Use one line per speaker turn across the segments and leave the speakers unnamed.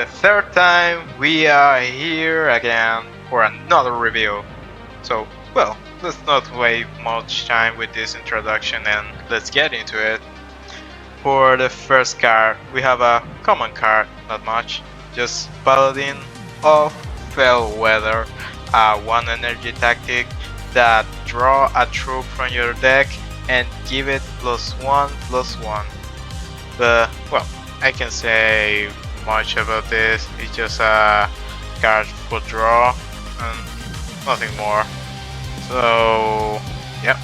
the third time, we are here again for another review. So, well, let's not waste much time with this introduction and let's get into it. For the first card, we have a common card, not much, just Paladin of Felweather, a 1 energy tactic that draw a troop from your deck and give it +1/+1. But, well, I can say much about this. It's just a card for draw and nothing more. So, yep,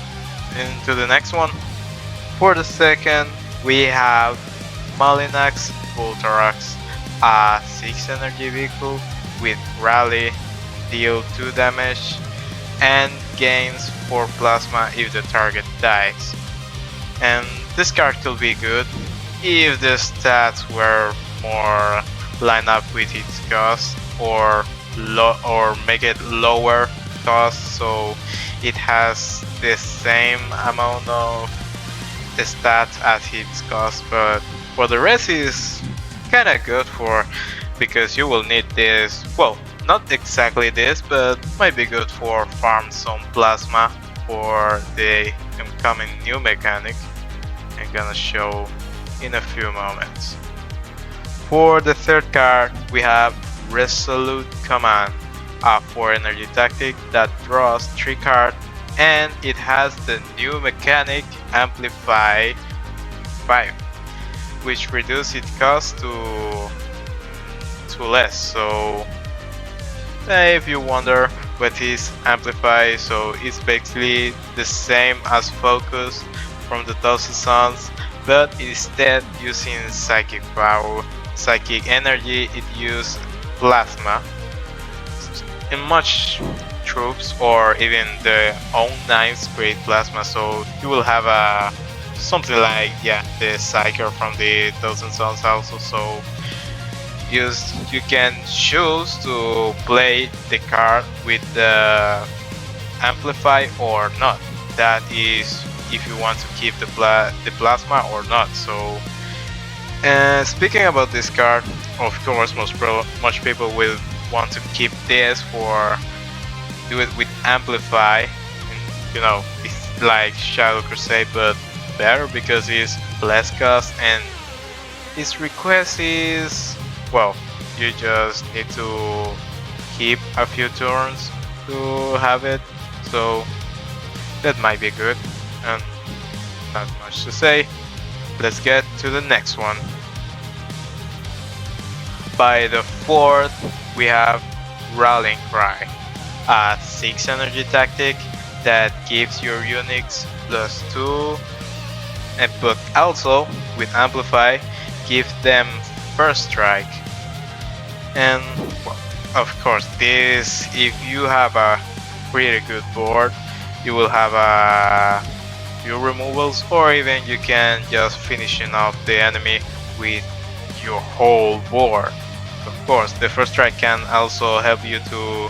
into the next one. For the second, we have Malinax Vultarax, a 6 energy vehicle with rally, deal 2 damage, and gains 4 plasma if the target dies. And this card could be good if the stats were more line up with its cost, or make it lower cost so it has the same amount of stats as its cost. But for the rest is kinda good for, because you will need this, well, not exactly this, but might be good for farm some plasma for the incoming new mechanic I'm gonna show in a few moments. For the third card, we have Resolute Command, a 4 energy tactic that draws 3 cards, and it has the new mechanic Amplify 5, which reduces its cost to less. So if you wonder what is Amplify, so it's basically the same as Focus from the Thousand Suns, but instead using psychic power, psychic energy, it uses plasma. In much troops or even the own knives create plasma, so you will have a something like the Psyker from the Thousand Suns also. So you can choose to play the card with the Amplify or not. That is if you want to keep the plasma or not. So speaking about this card, of course much people will want to keep this for do it with Amplify. You know, it's like Shadow Crusade but better because it's less cost, and its request is, well, you just need to keep a few turns to have it, so that might be good. And not much to say, let's get to the next one. By the fourth, we have Rallying Cry, a 6 energy tactic that gives your units +2, but also with Amplify give them first strike. And well, of course, this, if you have a pretty good board, you will have a few removals, or even you can just finishing off the enemy with your whole board. Of course, the first strike can also help you to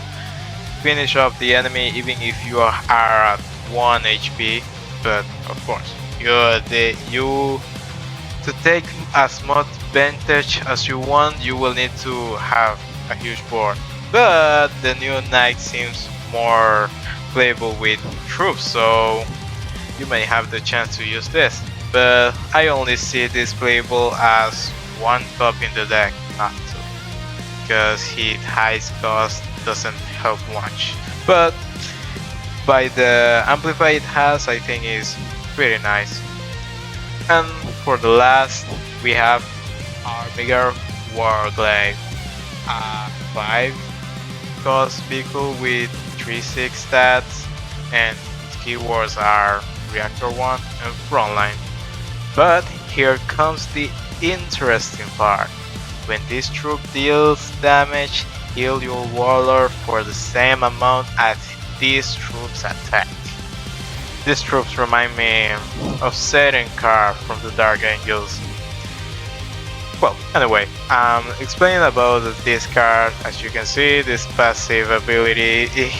finish off the enemy even if you are at 1 HP. But of course, to take as much advantage as you want, you will need to have a huge board. But the new knight seems more playable with troops, so you may have the chance to use this. But I only see this playable as 1 top in the deck, not 2, because his high cost doesn't help much. But by the Amplify it has, I think is pretty nice. And for the last, we have Malinax Warglaive, a 5 cost vehicle with 3/6 stats, and its keywords are Reactor 1 and Frontline. But here comes the interesting part. When this troop deals damage, heal your warlord for the same amount as these troops attack. These troops remind me of Setting card from the Dark Angels. Well, anyway, I'm explaining about this card. As you can see, this passive ability is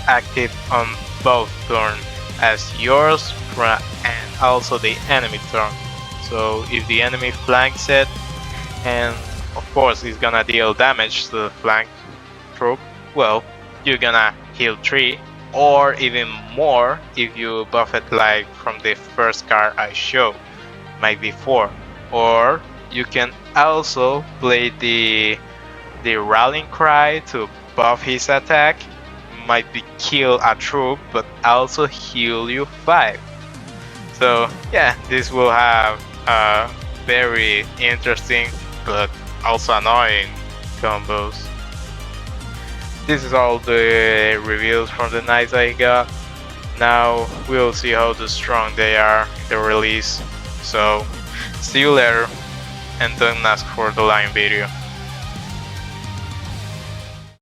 active on both turns, as yours and also the enemy turn. So if the enemy flanks it, and of course it's gonna deal damage to the flank troop, well, you're gonna heal 3 or even more if you buff it like from the first card I showed, might be 4. Or you can also play the rallying cry to buff his attack, might be kill a troop but also heal you 5. So yeah, this will have very interesting but also annoying combos. This is all the reviews from the knights I got. Now we'll see how strong they are in the release. So see you later, and don't ask for the line video.